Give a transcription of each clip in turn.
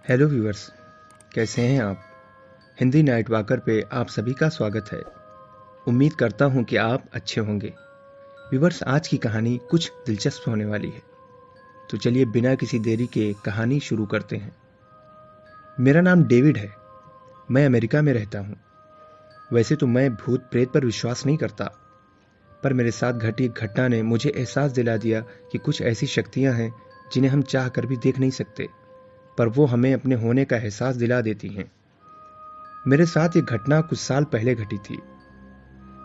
Hello viewers, कैसे हैं आप। हिंदी नाइट वॉकर पे आप सभी का स्वागत है। उम्मीद करता हूं कि आप अच्छे होंगे। व्यूअर्स, आज की कहानी कुछ दिलचस्प होने वाली है, तो चलिए बिना किसी देरी के कहानी शुरू करते हैं। मेरा नाम डेविड है। मैं अमेरिका में रहता हूं। वैसे तो मैं भूत प्रेत पर विश्वास नहीं करता, पर मेरे साथ घटी एक घटना ने मुझे एहसास दिला दिया कि कुछ ऐसी शक्तियां हैं जिन्हें हम चाह कर भी देख नहीं सकते, पर वो हमें अपने होने का एहसास दिला देती हैं। मेरे साथ ये घटना कुछ साल पहले घटी थी।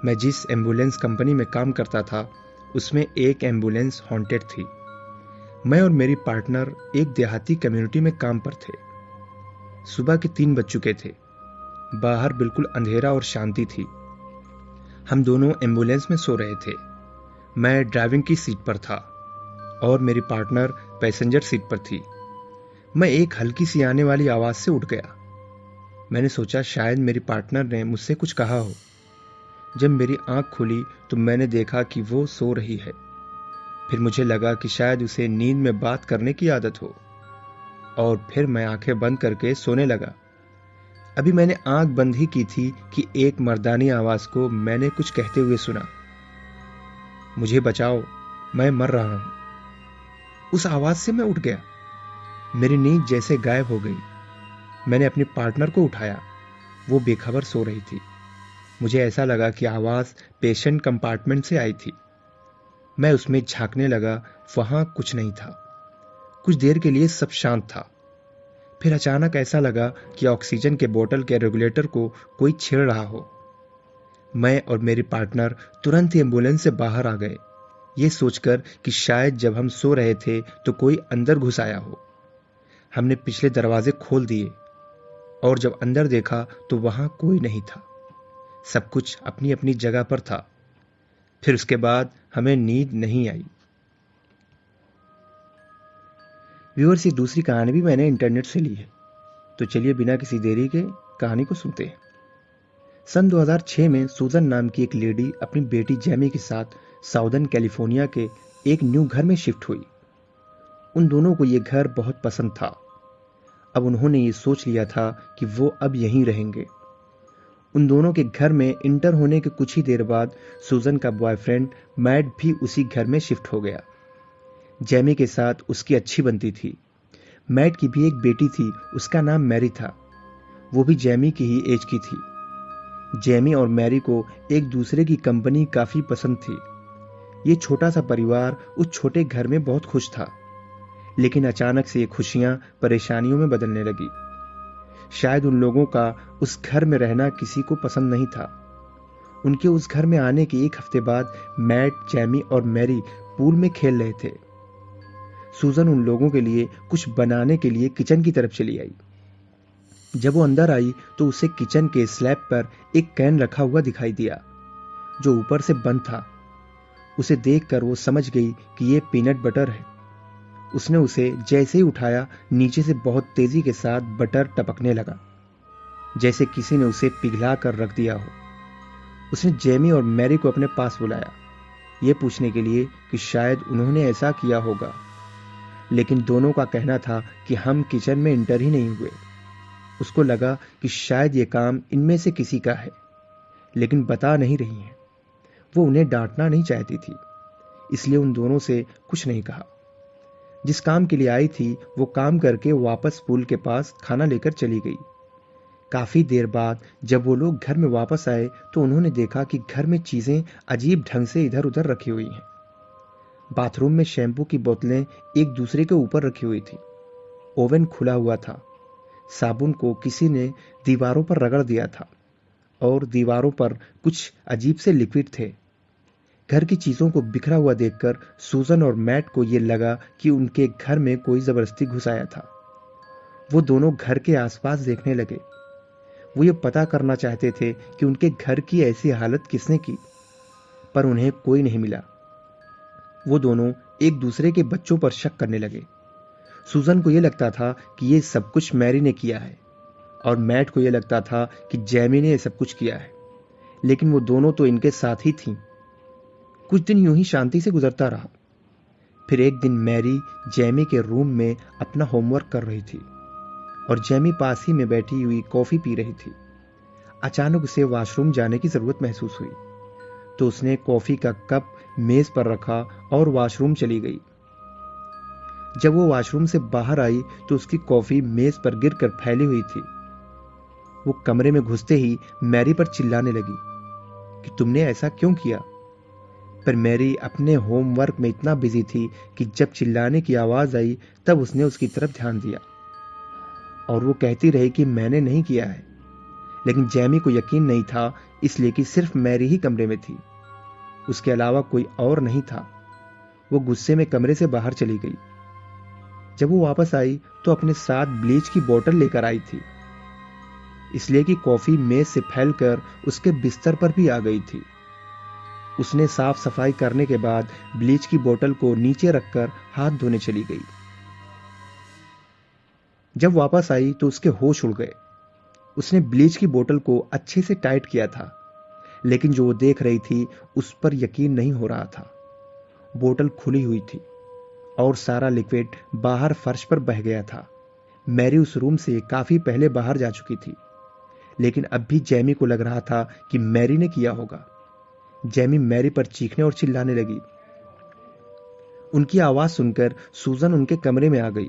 मैं जिस एम्बुलेंस कंपनी में काम करता था, उसमें एक एम्बुलेंस हॉन्टेड थी। मैं और मेरी पार्टनर एक देहाती कम्युनिटी में काम पर थे। सुबह के 3 बज चुके थे। बाहर बिल्कुल अंधेरा और शांति थी। हम दोनों एम्बुलेंस में सो रहे थे। मैं ड्राइविंग की सीट पर था और मेरी पार्टनर पैसेंजर सीट पर थी। मैं एक हल्की सी आने वाली आवाज से उठ गया। मैंने सोचा शायद मेरी पार्टनर ने मुझसे कुछ कहा हो। जब मेरी आंख खुली तो मैंने देखा कि वो सो रही है। फिर मुझे लगा कि शायद उसे नींद में बात करने की आदत हो, और फिर मैं आंखें बंद करके सोने लगा। अभी मैंने आंख बंद ही की थी कि एक मर्दानी आवाज को मैंने कुछ कहते हुए सुना, मुझे बचाओ, मैं मर रहा हूं। उस आवाज से मैं उठ गया। मेरी नींद जैसे गायब हो गई। मैंने अपनी पार्टनर को उठाया। वो बेखबर सो रही थी। मुझे ऐसा लगा कि आवाज पेशेंट कंपार्टमेंट से आई थी। मैं उसमें झांकने लगा। वहां कुछ नहीं था। कुछ देर के लिए सब शांत था। फिर अचानक ऐसा लगा कि ऑक्सीजन के बोतल के रेगुलेटर को कोई छेड़ रहा हो। मैं और मेरी पार्टनर तुरंत ही एम्बुलेंस से बाहर आ गए, ये सोचकर कि शायद जब हम सो रहे थे तो कोई अंदर घुस आया हो। हमने पिछले दरवाजे खोल दिए और जब अंदर देखा तो वहां कोई नहीं था। सब कुछ अपनी अपनी जगह पर था। फिर उसके बाद हमें नींद नहीं आई। व्यूअर्स, ये दूसरी कहानी भी मैंने इंटरनेट से ली है, तो चलिए बिना किसी देरी के कहानी को सुनते हैं। सन 2006 में सूजन नाम की एक लेडी अपनी बेटी जैमी के साथ साउदर्न कैलिफोर्निया के एक न्यू घर में शिफ्ट हुई। उन दोनों को ये घर बहुत पसंद था। अब उन्होंने ये सोच लिया था कि वो अब यहीं रहेंगे। उन दोनों के घर में इंटर होने के कुछ ही देर बाद सूजन का बॉयफ्रेंड मैट भी उसी घर में शिफ्ट हो गया। जैमी के साथ उसकी अच्छी बनती थी। मैट की भी एक बेटी थी, उसका नाम मैरी था। वो भी जैमी की ही एज की थी। जैमी और मैरी को एक दूसरे की कंपनी काफी पसंद थी। ये छोटा सा परिवार उस छोटे घर में बहुत खुश था, लेकिन अचानक से ये खुशियां परेशानियों में बदलने लगी। शायद उन लोगों का उस घर में रहना किसी को पसंद नहीं था। उनके उस घर में आने के एक हफ्ते बाद मैट, जैमी और मैरी पूल में खेल रहे थे। सूजन उन लोगों के लिए कुछ बनाने के लिए किचन की तरफ चली आई। जब वो अंदर आई तो उसे किचन के स्लैब पर एक कैन रखा हुआ दिखाई दिया, जो ऊपर से बंद था। उसे देखकर वो समझ गई कि ये पीनट बटर है। उसने उसे जैसे ही उठाया, नीचे से बहुत तेजी के साथ बटर टपकने लगा, जैसे किसी ने उसे पिघला कर रख दिया हो। उसने जेमी और मैरी को अपने पास बुलाया, ये पूछने के लिए कि शायद उन्होंने ऐसा किया होगा, लेकिन दोनों का कहना था कि हम किचन में इंटर ही नहीं हुए। उसको लगा कि शायद ये काम इनमें से किसी का है, लेकिन बता नहीं रही हैं। वो उन्हें डांटना नहीं चाहती थी, इसलिए उन दोनों से कुछ नहीं कहा। जिस काम के लिए आई थी वो काम करके वापस पूल के पास खाना लेकर चली गई। काफी देर बाद जब वो लोग घर में वापस आए तो उन्होंने देखा कि घर में चीजें अजीब ढंग से इधर उधर रखी हुई हैं। बाथरूम में शैम्पू की बोतलें एक दूसरे के ऊपर रखी हुई थी। ओवन खुला हुआ था। साबुन को किसी ने दीवारों पर रगड़ दिया था और दीवारों पर कुछ अजीब से लिक्विड थे। घर की चीजों को बिखरा हुआ देखकर सूजन और मैट को यह लगा कि उनके घर में कोई जबरदस्ती घुस आया था। वो दोनों घर के आसपास देखने लगे। वो ये पता करना चाहते थे कि उनके घर की ऐसी हालत किसने की, पर उन्हें कोई नहीं मिला। वो दोनों एक दूसरे के बच्चों पर शक करने लगे। सूजन को यह लगता था कि ये सब कुछ मैरी ने किया है, और मैट को यह लगता था कि जैमी ने यह सब कुछ किया है, लेकिन वो दोनों तो इनके साथ ही थीं। कुछ दिन यूं ही शांति से गुजरता रहा। फिर एक दिन मैरी जैमी के रूम में अपना होमवर्क कर रही थी। और जैमी पास ही में बैठी हुई कॉफी पी रही थी। अचानक उसे वॉशरूम जाने की जरूरत महसूस हुई, तो उसने कॉफी का कप मेज पर रखा और वॉशरूम चली गई। जब वो वॉशरूम से बाहर आई तो उसकी कॉफी मेज पर गिरकर फैली हुई थी। वो कमरे में घुसते ही मैरी पर चिल्लाने लगी कि तुमने ऐसा क्यों किया। पर मैरी अपने होमवर्क में इतना बिजी थी कि जब चिल्लाने की आवाज आई तब उसने उसकी तरफ ध्यान दिया और वो कहती रही कि मैंने नहीं किया है। लेकिन जैमी को यकीन नहीं था, इसलिए कि सिर्फ मैरी ही कमरे में थी, उसके अलावा कोई और नहीं था। वो गुस्से में कमरे से बाहर चली गई। जब वो वापस आई तो अपने साथ ब्लीच की बोतल लेकर आई थी, इसलिए कि कॉफी मेज से फैलकर उसके बिस्तर पर भी आ गई थी। उसने साफ सफाई करने के बाद ब्लीच की बोतल को नीचे रखकर हाथ धोने चली गई। जब वापस आई तो उसके होश उड़ गए। उसने ब्लीच की बोतल को अच्छे से टाइट किया था, लेकिन जो वो देख रही थी उस पर यकीन नहीं हो रहा था। बोतल खुली हुई थी और सारा लिक्विड बाहर फर्श पर बह गया था। मैरी उस रूम से काफी पहले बाहर जा चुकी थी, लेकिन अब भी जैमी को लग रहा था कि मैरी ने किया होगा। जैमी मैरी पर चीखने और चिल्लाने लगी। उनकी आवाज सुनकर सूजन उनके कमरे में आ गई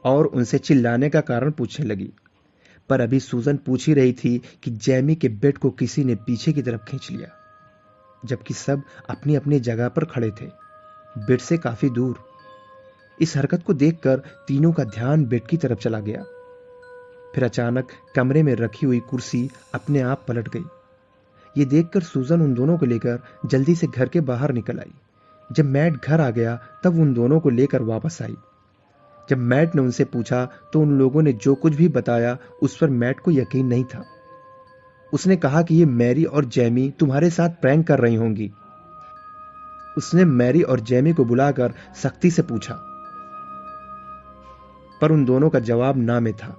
और उनसे चिल्लाने का कारण पूछने लगी। पर अभी सूजन पूछ ही रही थी कि जैमी के बेड को किसी ने पीछे की तरफ खींच लिया, जबकि सब अपनी अपनी जगह पर खड़े थे, बेड से काफी दूर। इस हरकत को देखकर तीनों का ध्यान बेड की तरफ चला गया। फिर अचानक कमरे में रखी हुई कुर्सी अपने आप पलट गई। ये देखकर सूजन उन दोनों को लेकर जल्दी से घर के बाहर निकल आई। जब मैट घर आ गया तब उन दोनों को लेकर वापस आई। जब मैट ने उनसे पूछा तो उन लोगों ने जो कुछ भी बताया उस पर मैट को यकीन नहीं था। उसने कहा कि ये मैरी और जैमी तुम्हारे साथ प्रैंक कर रही होंगी। उसने मैरी और जैमी को बुलाकर सख्ती से पूछा, पर उन दोनों का जवाब ना में था।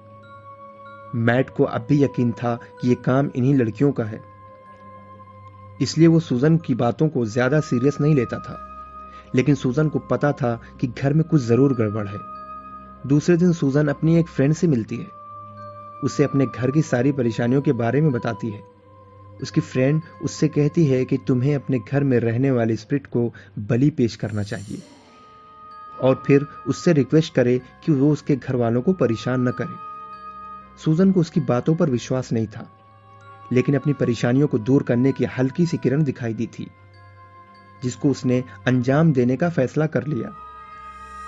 मैट को अब भी यकीन था कि यह काम इन्हीं लड़कियों का है, इसलिए वो सूजन की बातों को ज्यादा सीरियस नहीं लेता था। लेकिन सूजन को पता था कि घर में कुछ जरूर गड़बड़ है। दूसरे दिन सूजन अपनी एक फ्रेंड से मिलती है, उसे अपने घर की सारी परेशानियों के बारे में बताती है। उसकी फ्रेंड उससे कहती है कि तुम्हें अपने घर में रहने वाले स्पिरिट को बलि पेश करना चाहिए और फिर उससे रिक्वेस्ट करे कि वो उसके घर वालों को परेशान न करे। सूजन को उसकी बातों पर विश्वास नहीं था, लेकिन अपनी परेशानियों को दूर करने की हल्की सी किरण दिखाई दी थी, जिसको उसने अंजाम देने का फैसला कर लिया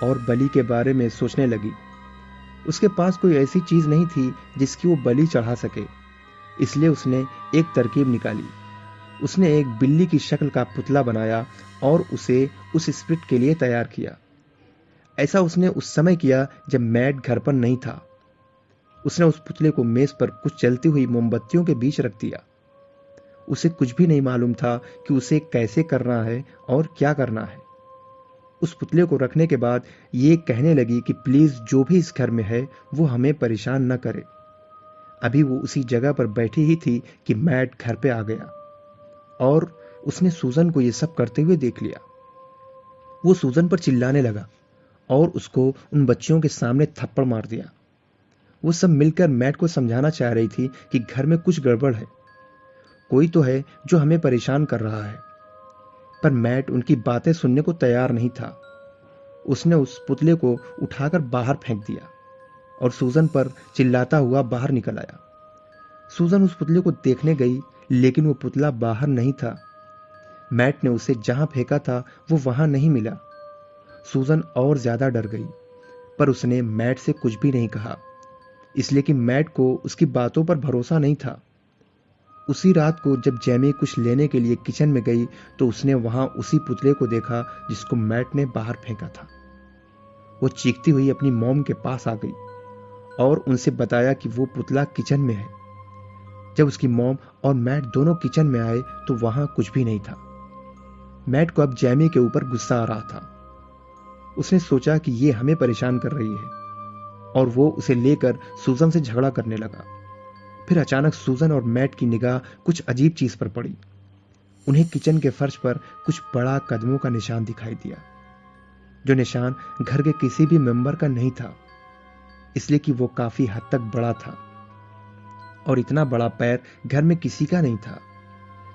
और बलि के बारे में सोचने लगी। उसके पास कोई ऐसी चीज नहीं थी जिसकी वो बलि चढ़ा सके, इसलिए उसने एक तरकीब निकाली। उसने एक बिल्ली की शक्ल का पुतला बनाया और उसे उस स्पिरिट के लिए तैयार किया। ऐसा उसने उस समय किया जब मैट घर पर नहीं था। उसने उस पुतले को मेज पर कुछ जलती हुई मोमबत्तियों के बीच रख दिया। उसे कुछ भी नहीं मालूम था कि उसे कैसे करना है और क्या करना है। उस पुतले को रखने के बाद ये कहने लगी कि प्लीज जो भी इस घर में है वो हमें परेशान न करे। अभी वो उसी जगह पर बैठी ही थी कि मैट घर पे आ गया और उसने सूजन को ये सब करते हुए देख लिया। वो सूजन पर चिल्लाने लगा और उसको उन बच्चियों के सामने थप्पड़ मार दिया। वो सब मिलकर मैट को समझाना चाह रही थी कि घर में कुछ गड़बड़ है, कोई तो है जो हमें परेशान कर रहा है। पर मैट उनकी बातें सुनने को तैयार नहीं था। उसने उस पुतले को उठाकर बाहर फेंक दिया और सूजन पर चिल्लाता हुआ बाहर निकल आया। सूजन उस पुतले को देखने गई, लेकिन वो पुतला बाहर नहीं था। मैट ने उसे जहां फेंका था वो वहां नहीं मिला। सूजन और ज्यादा डर गई, पर उसने मैट से कुछ भी नहीं कहा, इसलिए कि मैट को उसकी बातों पर भरोसा नहीं था। उसी रात को जब जैमी कुछ लेने के लिए किचन में गई तो उसने वहां उसी पुतले को देखा जिसको मैट ने बाहर फेंका था। वो चीखती हुई अपनी मॉम के पास आ गई और उनसे बताया कि वो पुतला किचन में है। जब उसकी मॉम और मैट दोनों किचन में आए तो वहां कुछ भी नहीं था। मैट को अब जैमी के ऊपर गुस्सा आ रहा था। उसने सोचा कि ये हमें परेशान कर रही है और वो उसे लेकर सूजन से झगड़ा करने लगा। फिर अचानक सूजन और मैट की निगाह कुछ अजीब चीज पर पड़ी। उन्हें किचन के फर्श पर कुछ बड़ा कदमों का निशान दिखाई दिया, जो निशान घर के किसी भी मेंबर का नहीं था। इसलिए कि वो काफी हद तक बड़ा था और इतना बड़ा पैर घर में किसी का नहीं था।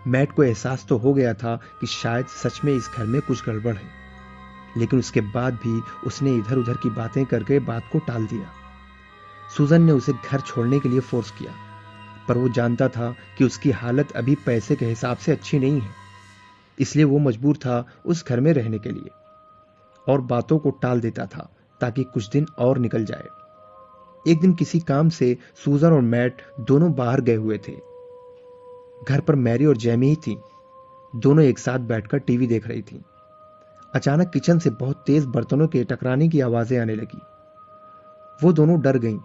मैट को एहसास तो हो गया था कि शायद सच में इस घर में कुछ गड़बड़ है, लेकिन उसके बाद भी उसने इधर उधर की बातें करके बात को टाल दिया। सूजन ने उसे घर छोड़ने के लिए फोर्स किया, पर वो जानता था कि उसकी हालत अभी पैसे के हिसाब से अच्छी नहीं है, इसलिए वो मजबूर था उस घर में रहने के लिए और बातों को टाल देता था ताकि कुछ दिन और निकल जाए। एक दिन किसी काम से सूजन और मैट दोनों बाहर गए हुए थे। घर पर मैरी और जैमी ही थी। दोनों एक साथ बैठकर टीवी देख रही थी। अचानक किचन से बहुत तेज बर्तनों के टकराने की आवाजें आने लगी। वो दोनों डर गईं।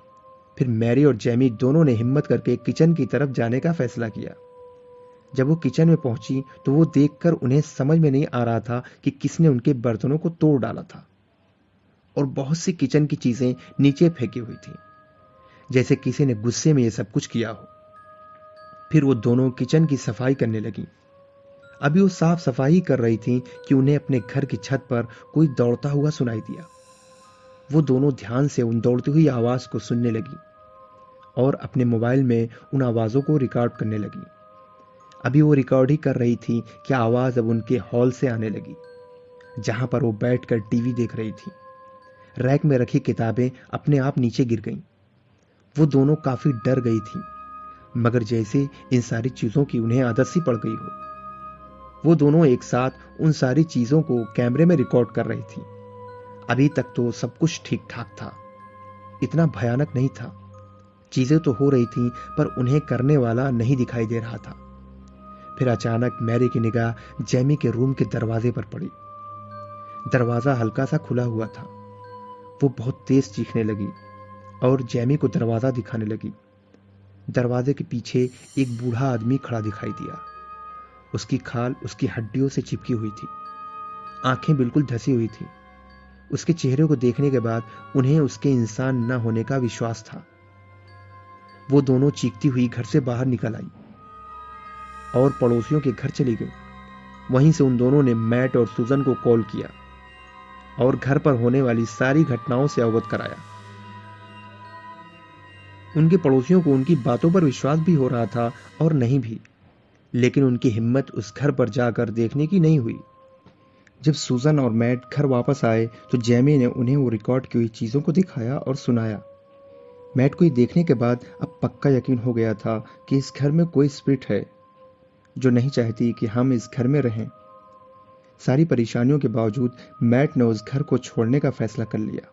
फिर मैरी और जैमी दोनों ने हिम्मत करके किचन की तरफ जाने का फैसला किया। जब वो किचन में पहुंची तो वो देखकर उन्हें समझ में नहीं आ रहा था कि किसने उनके बर्तनों को तोड़ डाला था और बहुत सी किचन की चीजें नीचे फेंकी हुई थी, जैसे किसी ने गुस्से में ये सब कुछ किया हो। फिर वो दोनों किचन की सफाई करने लगी। अभी वो साफ सफाई कर रही थी कि उन्हें अपने घर की छत पर कोई दौड़ता हुआ सुनाई दिया। वो दोनों ध्यान से उन दौड़ती हुई आवाज को सुनने लगी और अपने मोबाइल में उन आवाजों को रिकॉर्ड करने लगी। अभी वो रिकॉर्ड ही कर रही थी कि आवाज अब उनके हॉल से आने लगी, जहां पर वो बैठकर टीवी देख रही थी। रैक में रखी किताबें अपने आप नीचे गिर गईं। वो दोनों काफी डर गई थी, मगर जैसे इन सारी चीजों की उन्हें आदत सी पड़ गई हो। वो दोनों एक साथ उन सारी चीजों को कैमरे में रिकॉर्ड कर रही थी। अभी तक तो सब कुछ ठीक ठाक था, इतना भयानक नहीं था। चीजें तो हो रही थी, पर उन्हें करने वाला नहीं दिखाई दे रहा था। फिर अचानक मैरी की निगाह जैमी के रूम के दरवाजे पर पड़ी। दरवाजा हल्का सा खुला हुआ था। वो बहुत तेज चीखने लगी और जैमी को दरवाजा दिखाने लगी। दरवाजे के पीछे एक बूढ़ा आदमी खड़ा दिखाई दिया। उसकी खाल उसकी हड्डियों से चिपकी हुई थी, आंखें बिल्कुल धसी हुई थी। उसके चेहरे को देखने के बाद उन्हें उसके इंसान न होने का विश्वास था। वो दोनों चीखती हुई घर से बाहर निकल आई और पड़ोसियों के घर चली गई। वहीं से उन दोनों ने मैट और सूजन को कॉल किया और घर पर होने वाली सारी घटनाओं से अवगत कराया। उनके पड़ोसियों को उनकी बातों पर विश्वास भी हो रहा था और नहीं भी, लेकिन उनकी हिम्मत उस घर पर जाकर देखने की नहीं हुई। जब सूजन और मैट घर वापस आए तो जैमी ने उन्हें वो रिकॉर्ड की हुई चीजों को दिखाया और सुनाया। मैट को ये देखने के बाद अब पक्का यकीन हो गया था कि इस घर में कोई स्पिरिट है जो नहीं चाहती कि हम इस घर में रहें। सारी परेशानियों के बावजूद मैट ने उस घर को छोड़ने का फैसला कर लिया।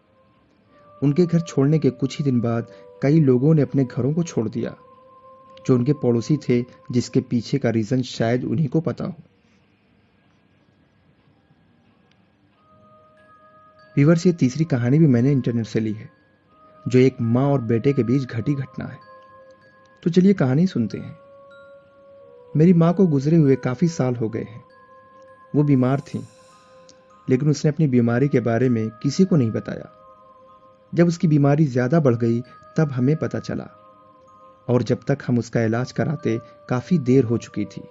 उनके घर छोड़ने के कुछ ही दिन बाद कई लोगों ने अपने घरों को छोड़ दिया, जो उनके पड़ोसी थे, जिसके पीछे का रीजन शायद उन्हीं को पता हो। व्यूअर्स, ये तीसरी कहानी भी मैंने इंटरनेट से ली है, जो एक माँ और बेटे के बीच घटी घटना है। तो चलिए कहानी सुनते हैं। मेरी माँ को गुजरे हुए काफी साल हो गए हैं। वो बीमार थी, लेकिन उसने अपनी बीमारी के बारे में किसी को नहीं बताया। जब उसकी बीमारी ज्यादा बढ़ गई तब हमें पता चला, और जब तक हम उसका इलाज कराते काफी देर हो चुकी थी।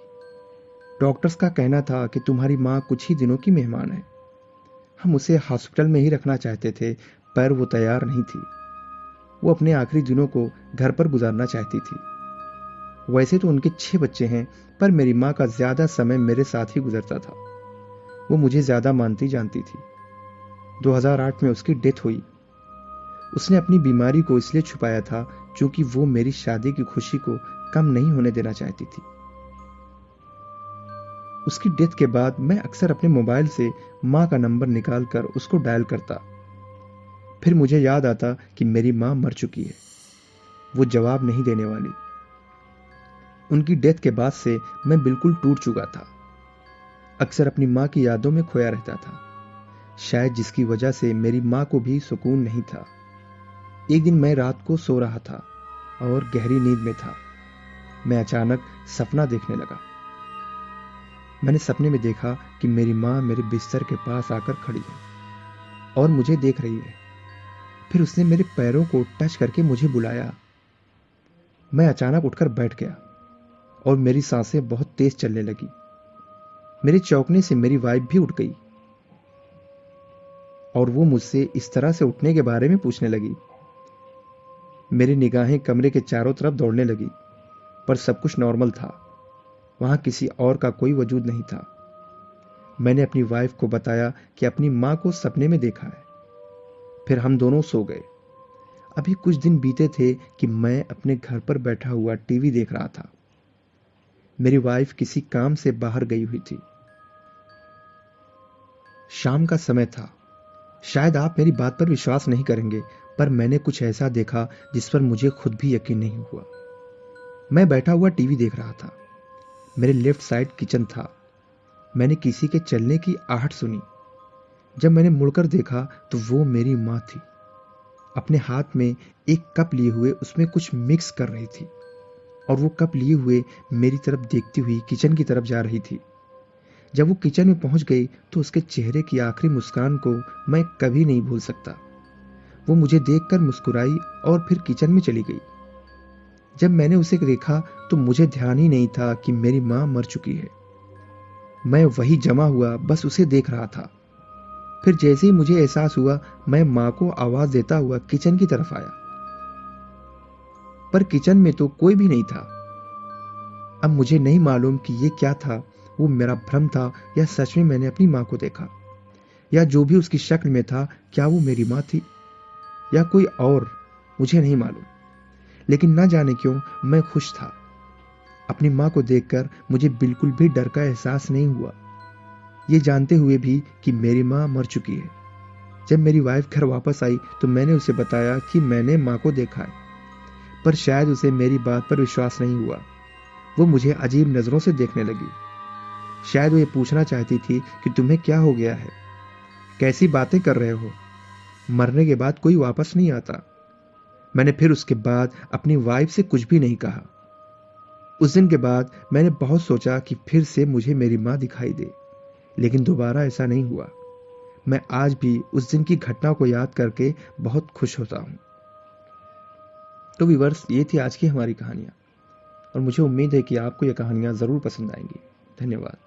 डॉक्टर्स का कहना था कि तुम्हारी माँ कुछ ही दिनों की मेहमान है। हम उसे हॉस्पिटल में ही रखना चाहते थे, पर वो तैयार नहीं थी। वो अपने आखिरी दिनों को घर पर गुजारना चाहती थी। वैसे तो उनके 6 बच्चे हैं, पर मेरी माँ का ज्यादा समय मेरे साथ ही गुजरता था। वो मुझे ज्यादा मानती जानती थी। 2008 में उसकी डेथ हुई। उसने अपनी बीमारी को इसलिए छुपाया था क्योंकि वो मेरी शादी की खुशी को कम नहीं होने देना चाहती थी। उसकी डेथ के बाद मैं अक्सर अपने मोबाइल से माँ का नंबर निकालकर उसको डायल करता। फिर मुझे याद आता कि मेरी माँ मर चुकी है, वो जवाब नहीं देने वाली। उनकी डेथ के बाद से मैं बिल्कुल टूट चुका था। अक्सर अपनी माँ की यादों में खोया रहता था, शायद जिसकी वजह से मेरी माँ को भी सुकून नहीं था। एक दिन मैं रात को सो रहा था और गहरी नींद में था। मैं अचानक सपना देखने लगा। मैंने सपने में देखा कि मेरी माँ मेरे बिस्तर के पास आकर खड़ी है और मुझे देख रही है। फिर उसने मेरे पैरों को टच करके मुझे बुलाया। मैं अचानक उठकर बैठ गया और मेरी सांसें बहुत तेज चलने लगी। मेरे चौंकने से मेरी वाइफ भी उठ गई और वो मुझसे इस तरह से उठने के बारे में पूछने लगी। मेरी निगाहें कमरे के चारों तरफ दौड़ने लगी, पर सब कुछ नॉर्मल था। वहां किसी और का कोई वजूद नहीं था। मैंने अपनी वाइफ को बताया कि अपनी मां को सपने में देखा है। फिर हम दोनों सो गए। अभी कुछ दिन बीते थे कि मैं अपने घर पर बैठा हुआ टीवी देख रहा था। मेरी वाइफ किसी काम से बाहर गई हुई थी। शाम का समय था। शायद आप मेरी बात पर विश्वास नहीं करेंगे, पर मैंने कुछ ऐसा देखा जिस पर मुझे खुद भी यकीन नहीं हुआ। मैं बैठा हुआ टीवी देख रहा था। मेरे लेफ्ट साइड किचन था। मैंने किसी के चलने की आहट सुनी। जब मैंने मुड़कर देखा तो वो मेरी मां थी। अपने हाथ में एक कप लिए हुए उसमें कुछ मिक्स कर रही थी और वो कप लिए हुए मेरी तरफ देखती हुई किचन की तरफ जा रही थी। जब वो किचन में पहुंच गई तो उसके चेहरे की आखिरी मुस्कान को मैं कभी नहीं भूल सकता। वो मुझे देखकर मुस्कुराई और फिर किचन में चली गई। जब मैंने उसे देखा तो मुझे ध्यान ही नहीं था कि मेरी मां मर चुकी है। मैं वही जमा हुआ बस उसे देख रहा था। फिर जैसे ही मुझे एहसास हुआ, मैं मां को आवाज देता हुआ किचन की तरफ आया, पर किचन में तो कोई भी नहीं था। अब मुझे नहीं मालूम कि ये क्या था, वो मेरा भ्रम था या सच में मैंने अपनी मां को देखा, या जो भी उसकी शक्ल में था, क्या वो मेरी मां थी या कोई और, मुझे नहीं मालूम। लेकिन न जाने क्यों मैं खुश था। अपनी मां को देखकर मुझे बिल्कुल भी डर का एहसास नहीं हुआ, ये जानते हुए भी कि मेरी मां मर चुकी है। जब मेरी वाइफ घर वापस आई तो मैंने उसे बताया कि मैंने मां को देखा है, पर शायद उसे मेरी बात पर विश्वास नहीं हुआ। वो मुझे अजीब नजरों से देखने लगी। शायद वो ये पूछना चाहती थी कि तुम्हें क्या हो गया है, कैसी बातें कर रहे हो, मरने के बाद कोई वापस नहीं आता। मैंने फिर उसके बाद अपनी वाइफ से कुछ भी नहीं कहा। उस दिन के बाद मैंने बहुत सोचा कि फिर से मुझे मेरी मां दिखाई दे, लेकिन दोबारा ऐसा नहीं हुआ। मैं आज भी उस दिन की घटना को याद करके बहुत खुश होता हूं। तो व्यूअर्स, ये थी आज की हमारी कहानियां और मुझे उम्मीद है कि आपको ये कहानियां जरूर पसंद आएंगी। धन्यवाद।